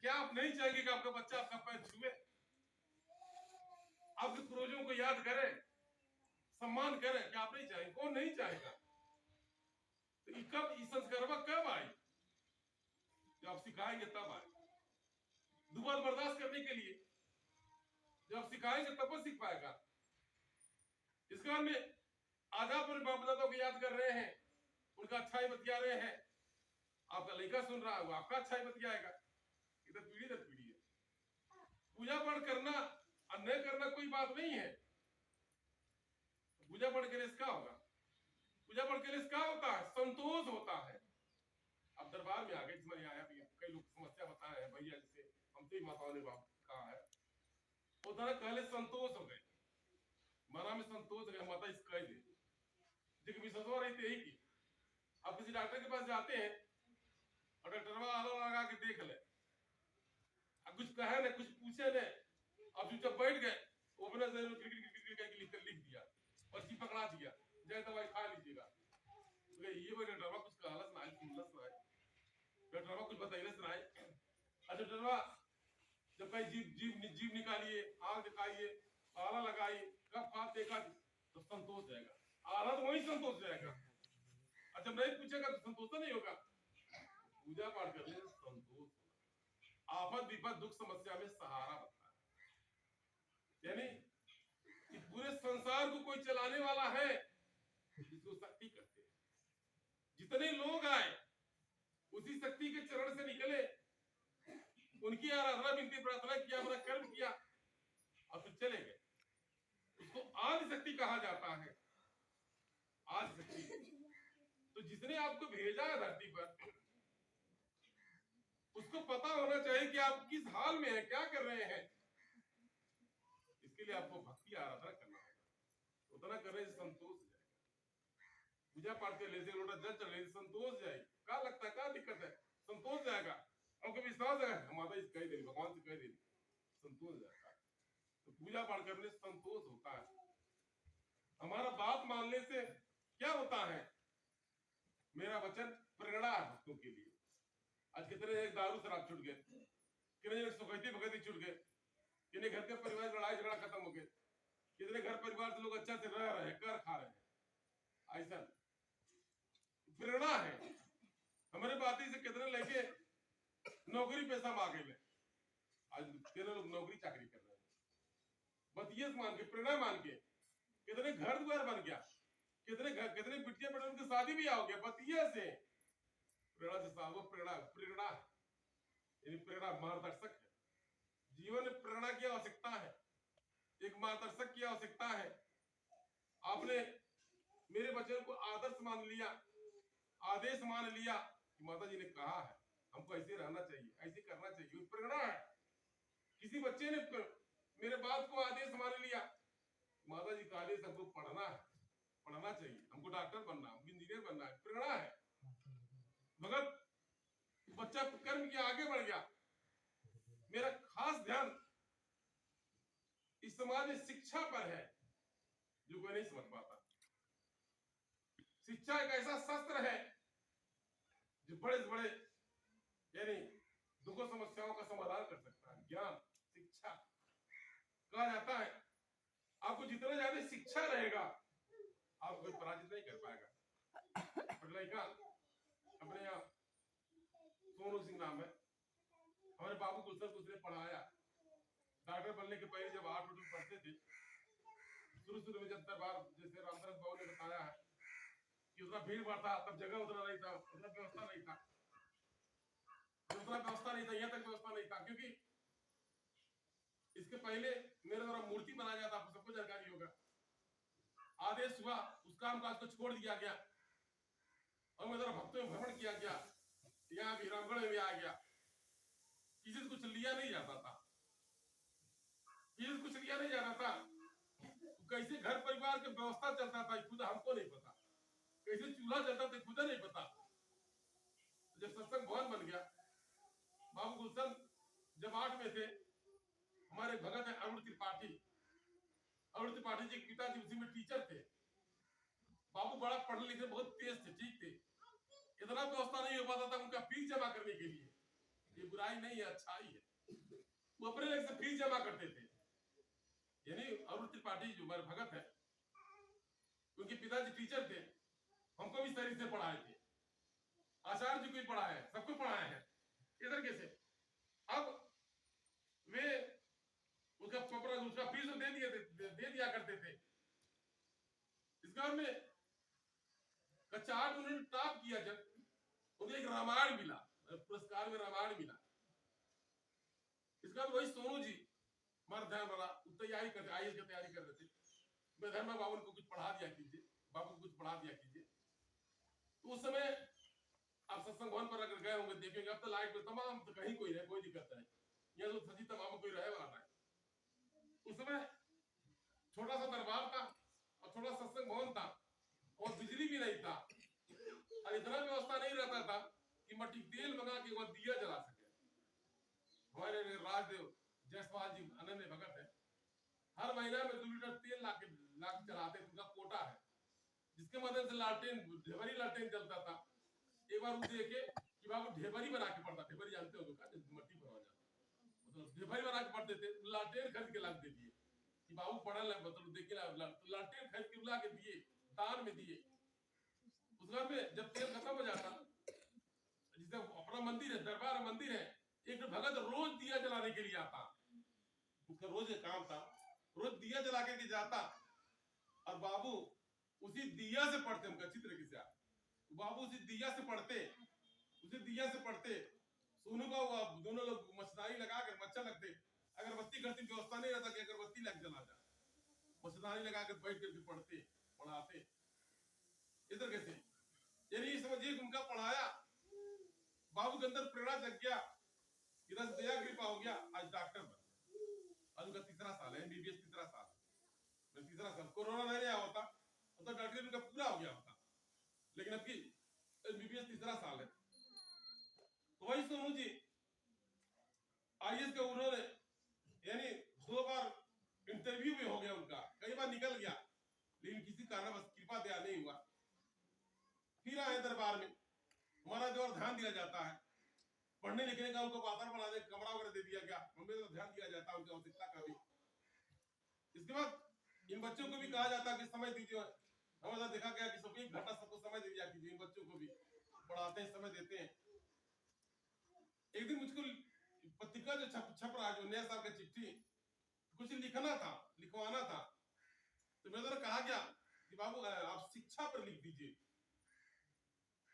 क्या आप नहीं चाहेंगे कि आपका बच्चा आपका पैर छुए, आपके पूर्वजों को याद करे, सम्मान करे? क्या आप नहीं चाहेंगे? कौन नहीं चाहेगा? तो ये कब, ये संस्कार कब आए? जब आप सिखाएंगे तब आए। दुबारा बर्दाश्त करने के लिए जब आप सिखाएंगे तब वो सीख पाएगा। इस कारण में आज आप अपने बाप दादा को याद कर रहे हैं, उनका अच्छाई बतिया रहे हैं, आपका लड़का सुन रहा है, वो आपका अच्छाई बतियाएगा। इधर पीढ़ी दर पीढ़ी है। पूजा पाठ करना और न करना कोई बात नहीं है। पूजा पाठ के लिए क्या होगा? पूजा पाठ के लिए क्या होता है? संतोष होता है। अब दरबार में आ गए, इसमें आया भी कई लोग समस्या बता रहे हैं, भैया जैसे हमसे माताओं ने बाप कहा है, वो तरह पहले संतोष हो गए, मना में संतोष हो गए, माता इस कह दे जो विश्वास रही थी यही की। अब किसी डॉक्टर के पास जाते हैं और डॉक्टर आलो लगा के देख ले, अब कुछ कहे ना, कुछ पूछे ने, अब जब बैठ गए वो अपने से लिख दिया, पर्ची पकड़ा दिया, जय दवाई खा लीजिएगा। तो ये भाई डॉक्टर कुछ कहलस ना, सुनलस ना, डॉक्टर कुछ बताइलस ना। अच्छा डॉक्टर जब कहीं जीभ निकालिए, आग दिखाइए, ताला लगाइए, कब खाते देखा तो संतोष जाएगा, आधा तो वही संतोष जाएगा। अच्छा नहीं पूछेगा तो संतोष नहीं होगा। पूजा पाठ करने से संतोष, आफत विपत दुख समस्या में सहारा बनता है। यानी कि पूरे संसार को कोई चलाने वाला है जिसको शक्ति कहते हैं। जितने लोग आए उसी शक्ति के चरण से निकले, उनकी आराधना विनती प्रार्थना किया, अपना कर्म किया और फिर चले गए। उसको आदि शक्ति कहा जाता है। आदि शक्ति तो जिसने आपको भेजा है धरती पर, उसको पता होना चाहिए कि आप किस हाल में हैं, क्या कर रहे हैं। इसके लिए आपको भक्ति आराधना करना होगा। उतना करने से संतोष हो जाएगा। पूजा पाठ कर लेते, लोटा जल चढ़ लेते, संतोष जाएगी। क्या लगता है, क्या दिक्कत है? संतोष जाएगा। आपको विश्वास है माता जी कह देगी, भगवान से कह देगी, संतोष जाएगा। तो पूजा पाठ करने से संतोष होता है। हमारा बात मानने से क्या होता है? मेरा वचन प्रेरणा है भक्तों के लिए। आज कितने एक दारू शराब छूट गए, कितने सुखैती भगती छूट गए, कितने घर के परिवार लड़ाई झगड़ा खत्म हो गए, कितने घर परिवार से लोग अच्छा से रह रहे हैं, कर खा रहे हैं। ऐसा प्रेरणा है। हमारे बाती से कितने लड़के नौकरी पैसा मांगे ले, आज कितने लोग नौकरी चाकरी कर रहे हैं, बतिये मान के, प्रेरणा मान के। कितने घर द्वार बन गया, कितने घर, कितने बिटिया बेटे उनकी शादी भी हो गया बतिये से। प्रेरणा से वो प्रेरणा, प्रेरणा यानी प्रेरणा मार्गदर्शक है। जीवन में प्रेरणा की आवश्यकता है, एक मार्गदर्शक की आवश्यकता है। आपने मेरे वचन को आदर्श मान लिया, आदेश मान लिया कि माता जी ने कहा है हमको ऐसे रहना चाहिए, ऐसे करना चाहिए, प्रेरणा है। किसी बच्चे ने मेरे बात को आदेश मान लिया, माता जी का आदेश हमको पढ़ना है, पढ़ना चाहिए, हमको डॉक्टर बनना, हमको इंजीनियर बनना है, प्रेरणा है। मगर बच्चा कर्म किया, आगे बढ़ गया। मेरा खास ध्यान इस समाज में शिक्षा पर है, जो कोई नहीं समझ पाता। शिक्षा एक ऐसा शस्त्र है जो बड़े से बड़े यानी दुखों समस्याओं का समाधान कर सकता है। ज्ञान, शिक्षा कहा जाता है आपको जितना ज्यादा शिक्षा रहेगा आप कोई पराजित नहीं कर पाएगा। लड़का अपने यहाँ सोनू सिंह नाम है, हमारे बाबू गुलशन को उसने पढ़ाया। डॉक्टर बनने के पहले जब 8 में पढ़ते थे, शुरू में जब दरबार जैसे रामचंद्र बाबू ने बताया है कि उतना भीड़ भाड़ था, तब जगह उतना नहीं था, उतना व्यवस्था नहीं था, यहाँ तक व्यवस्था नहीं था। क्योंकि इसके पहले मेरे द्वारा मूर्ति बनाया जाता, आपको सबको जानकारी होगा। आदेश हुआ, उस काम काज को छोड़ दिया गया और मेरे द्वारा भक्तों में भ्रमण किया गया। यहाँ भी रामगढ़ में भी आ गया। किसी से कुछ लिया नहीं जाता था, किसी से कुछ लिया नहीं जाता था। कैसे घर परिवार की व्यवस्था चलता था खुद हमको नहीं पता, कैसे चूल्हा चलता था खुद नहीं पता। जब सत्संग भवन बन गया, बाबू गुलशन जब 8 में थे, हमारे भगत है अरुण त्रिपाठी, अरुण त्रिपाठी जी के पिताजी उसी में टीचर थे। बाबू बड़ा पढ़ने लिखे बहुत तेज थे, ठीक थे, इतना व्यवस्था नहीं हो पाता था उनका फीस जमा करने के लिए। ये बुराई नहीं है, अच्छाई है। वो अपने लेग से फीस जमा करते थे। यानी अरुण त्रिपाठी जो हमारे भगत है, उनके पिताजी टीचर थे, हमको भी सही से पढ़ाए थे, आचार्य जी को भी पढ़ाए हैं, सबको पढ़ाए हैं इधर कैसे। अब वे उसका फीस दे दिया करते थे। इसके बाद में कक्षा 8 उन्होंने टॉप किया, जब उन्हें एक रामायण मिला, पुरस्कार में रामायण मिला। इसके बाद वही सोनू जी हमारा ध्यान वाला तैयारी करते, आईएएस की तैयारी कर रहे थे। मैं धर्मा बाबू को कुछ पढ़ा दिया कीजिए, बाबू को कुछ पढ़ा दिया कीजिए। तो उस समय आप सत्संग भवन पर अगर गए होंगे देखेंगे, अब तो लाइट में तमाम तो कहीं कोई रहे, कोई दिक्कत नहीं, यह तो सजी तमाम कोई रहे वाला है। उस समय छोटा सा दरबार था और छोटा सत्संग भवन था और बिजली भी नहीं था, और इतना व्यवस्था नहीं रहता था कि मट्टी तेल मंगा के वहां दिया जला सके। हमारे राजदेव जयसवाल जी अनन्य भगत है, हर महीना में 2 लीटर तेल ला के चलाते, उनका कोटा है, जिसके मदद से लालटेन, ढेबरी लालटेन जलता था। एक बार वो देखे कि बाबू ढेबरी बना के पड़ता, ढेबरी जानते हो मट्टी भरवा जाता, मतलब ढेबरी बना के पड़ते थे, लालटेन खरीद के ला दे दिए कि बाबू पढ़ल है, मतलब देखिए लालटेन खरीद के ला के दिए, दान में दिए। उस घर में जब तेल खत्म हो जाता, जिसे अपना मंदिर है, दरबार मंदिर है, एक भगत रोज दिया जलाने के लिए आता, उसका रोज काम था, रोज दिया जला के जाता, और बाबू उसी दिया से पढ़ते, उनका अच्छी तरीके से बाबू उसी दिया से पढ़ते, सोनू बाबू दोनों लोग मछदारी लगा कर, मच्छर लगते, अगरबत्ती करती व्यवस्था नहीं रहता कि अगरबत्ती लग जला जाए, मछदारी लगा कर बैठ करके पढ़ते, पढ़ाते इधर कैसे। यानी समझिए उनका पढ़ाया, बाबू के अंदर प्रेरणा जग गया, इधर दया कृपा हो गया, आज डॉक्टर बन गया, आज उनका 3रा साल है, एमबीबीएस 3रा साल, 3रा साल। कोरोना नहीं आया होता तो डॉक्टरी उनका पूरा हो गया होता, लेकिन अब की एमबीबीएस 3रा साल है। तो वही सोनू जी आईएएस के उन्होंने यानी 2 बार इंटरव्यू में हो गया उनका, कई बार निकल गया, लेकिन किसी कारणवश कृपा दया नहीं हुआ। फिर आए दरबार में, हमारा जो ध्यान दिया जाता है पढ़ने लिखने का, उनको वातावरण बनाने कमरा वगैरह दे दिया गया, मम्मी तो ध्यान दिया जाता है उनकी आवश्यकता का भी। इसके बाद इन बच्चों को भी कहा जाता है कि समय दीजिए, हमारा देखा गया कि सबको 1 घंटा सबको समय दे दिया कीजिए, इन बच्चों को भी पढ़ाते हैं, समय देते हैं। एक दिन मुझको पत्रिका जो छप रहा है, जो नया साल का चिट्ठी, कुछ लिखना था, लिखवाना था, तो मेरे द्वारा कहा गया कि बाबू आप शिक्षा पर लिख दीजिए।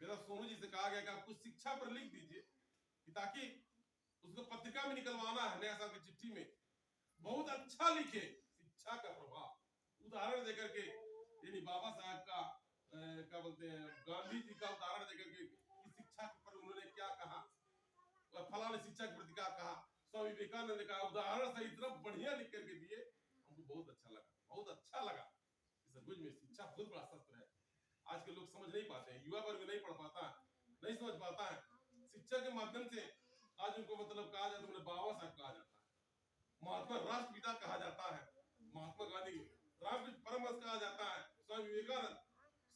मेरा सोनू जी से कहा गया कि आप कुछ शिक्षा पर लिख दीजिए, ताकि उसको पत्रिका में निकलवाना है, नया साल की चिट्ठी में बहुत अच्छा लिखे, शिक्षा का प्रभाव, उदाहरण देकर के, यानी बाबा साहब का क्या बोलते हैं, गांधी जी का उदाहरण देकर के कि शिक्षा पर उन्होंने क्या कहा, फलाने शिक्षा के प्रति क्या कहा, स्वामी विवेकानंद ने कहा, उदाहरण से इतना बढ़िया लिख करके दिए, हमको बहुत अच्छा लगा, बहुत अच्छा लगा। सचमुच में शिक्षा बहुत बड़ा शस्त्र है, आज के लोग समझ नहीं पाते हैं, युवा वर्ग नहीं पढ़ पाता, नहीं समझ पाता है। शिक्षा के माध्यम से आज उनको मतलब कहा जाता है, बाबा साहब कहा जाता है, महात्मा राष्ट्रपिता कहा जाता है, महात्मा गांधी राष्ट्र परमहंस कहा जाता है, स्वामी विवेकानंद।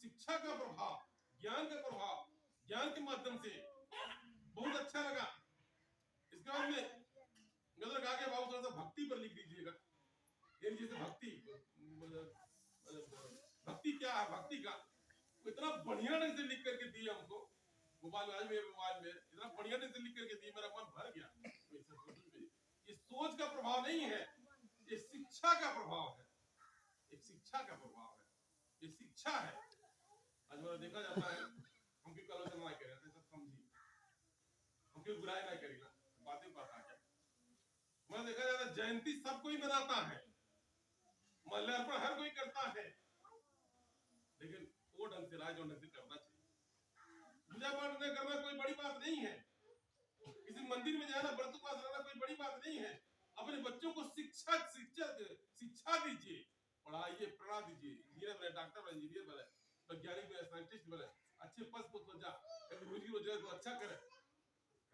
शिक्षा का प्रभाव, ज्ञान का प्रभाव, ज्ञान के माध्यम से बहुत अच्छा लगा। इसके बाद में नजर कहा गया बाबू थोड़ा सा भक्ति पर लिख दीजिएगा, ये जैसे भक्ति क्या है, भक्ति का इतना बढ़िया ढंग से लिख करके दिया हमको, मोबाइल में इतना बढ़िया ढंग से लिख करके दिए, मेरा मन भर गया। ये सोच का प्रभाव नहीं है, ये शिक्षा का प्रभाव है, एक शिक्षा का प्रभाव है, ये शिक्षा है। आज हमारा देखा जाता है, हम क्यों आलोचना नहीं कर रहे थे, सब समझिए, हम क्यों बुराई नहीं करेगा, बातें बात आ जाए। मैं देखा जाता है जयंती सब कोई मनाता है, माल्यार्पण हर कोई करता है, लेकिन वो ढंग से राज ढंग से करना चाहिए। पूजा पाठ न करना कोई बड़ी बात नहीं है, किसी मंदिर में जाना, व्रत उपवास रहना कोई बड़ी बात नहीं है। अपने बच्चों को शिक्षा दीजिए, पढ़ाइए, प्रेरणा दीजिए, इंजीनियर बने, डॉक्टर बने, इंजीनियर बने, वैज्ञानिक बने, साइंटिस्ट बने, अच्छे पद पर जा, रोजी रोजगार को अच्छा करे।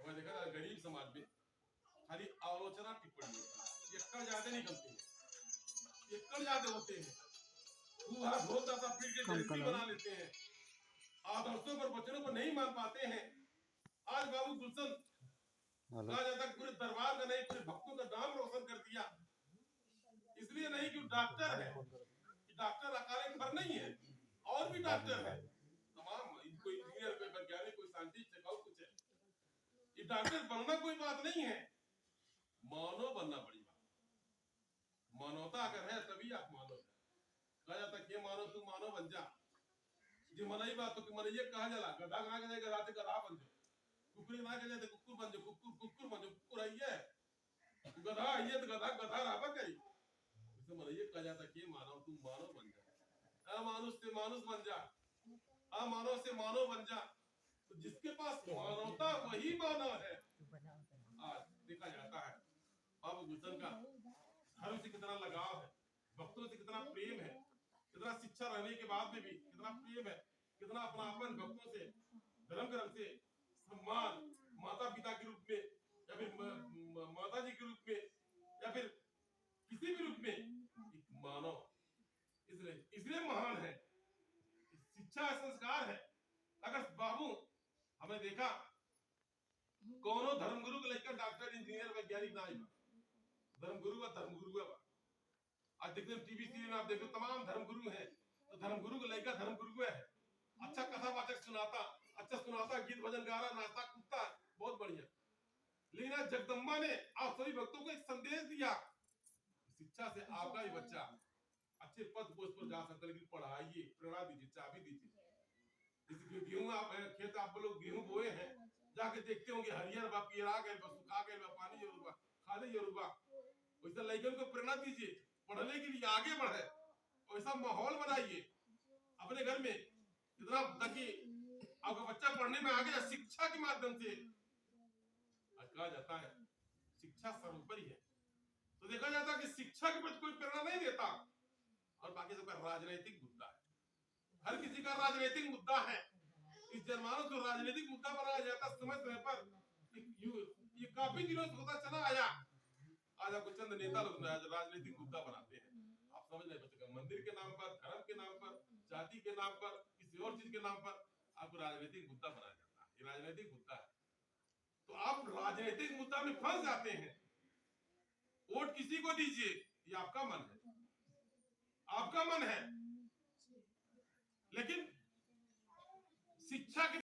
हमें देखा था गरीब समाज में खाली आलोचना टिप्पणी होता है, एकड़ ज्यादा निकलते हैं, एकड़ ज्यादा होते हैं, ढोल दासा पीट के जयंती बना लेते हैं, आदर्शों पर वचनों को नहीं मान पाते हैं। आज बाबू गुलशन कहा जाता है पूरे दरबार का नहीं, पूरे भक्तों का नाम रोशन कर दिया। इसलिए नहीं कि डॉक्टर है, डॉक्टर अकाले घर नहीं है, और भी डॉक्टर है तमाम, कोई इंजीनियर, कोई वैज्ञानिक, कोई साइंटिस्ट है, बहुत कुछ है। ये डॉक्टर बनना कोई बात नहीं है, मानव बनना बड़ी बात। मानवता अगर है तभी आप मानव है। कहा जाता है कि मानव तू मानव बन जा, जो मनई बात तो मनइये कहा जाला, गधा ना कहे गधा से गधा बन जाओ, कुकुर ना कहे तो कुकुर बन जाओ, कुकुर कुकुर बन जाओ, कुकुर आइए, गधा आइए तो गधा गधा रहा करी। इसे मनइये कहा जाता कि मानव तू मानव बन जा, अमानुष से मानुष बन जा, अमानव से मानव बन जा। तो जिसके पास मानवता वही मानव है। आज देखा जाता है बाबू गुलशन का धर्म से कितना लगाव है, भक्तों से कितना प्रेम है, कितना शिक्षा रहने के बाद में भी कितना प्रेम है, कितना अपनापन भक्तों से, धर्म ग्रंथ से सम्मान, माता पिता के रूप में या फिर माता जी के रूप में या फिर किसी भी रूप में एक मानव, इसलिए महान है। शिक्षा संस्कार है। अगर बाबू हमने देखा कोनो धर्मगुरु को लेकर डॉक्टर, इंजीनियर, वैज्ञानिक ना, धर्मगुरु व धर्मगुरु है। आज देखते हैं टीवी सीरियल में, आप देखो तमाम धर्मगुरु हैं, तो धर्मगुरु को लेकर धर्मगुरु है, अच्छा कथावाचक सुनाता, अच्छा सुनाता, गीत भजन गा रहा, नाचता कूदता, बहुत बढ़िया। लेकिन आज जगदम्बा ने आप सभी भक्तों को एक संदेश दिया, शिक्षा से आपका ही बच्चा अच्छे पद पोस्ट पर जा सकता है, लेकिन पढ़ाइए, प्रेरणा दीजिए, चाबी दीजिए। जैसे गेहूं आप खेत आप लोग गेहूं बोए हैं, जाके देखते होंगे हरियर बा, पियरा गए बा, सुखा गए बा, पानी जरूर बा, खाली जरूर बा। वैसे लड़कियों को प्रेरणा दीजिए, पढ़ने के लिए आगे बढ़े, वैसा माहौल बनाइए अपने घर में, इतना ताकि आपका बच्चा पढ़ने में आगे, शिक्षा के माध्यम से। आज कहा जाता है शिक्षा सर्वोपरि है, तो देखा जाता है कि शिक्षा के प्रति कोई प्रेरणा नहीं देता, और बाकी सबका राजनीतिक मुद्दा है, हर किसी का राजनीतिक मुद्दा है। इस जनमानस को राजनीतिक मुद्दा बनाया जाता समय समय पर, ये काफी दिनों से होता चला आया। आज आपको चंद नेता लोग राजनीतिक मुद्दा बनाते हैं, आप समझ नहीं सकते, मंदिर के नाम पर, धर्म के नाम पर, जाति के नाम पर, किसी और चीज के नाम पर आपको राजनीतिक मुद्दा बनाया जाता है। ये राजनीतिक मुद्दा है, तो आप राजनीतिक मुद्दा में फंस जाते हैं। वोट किसी को दीजिए, ये आपका मन है, आपका मन है, लेकिन शिक्षा के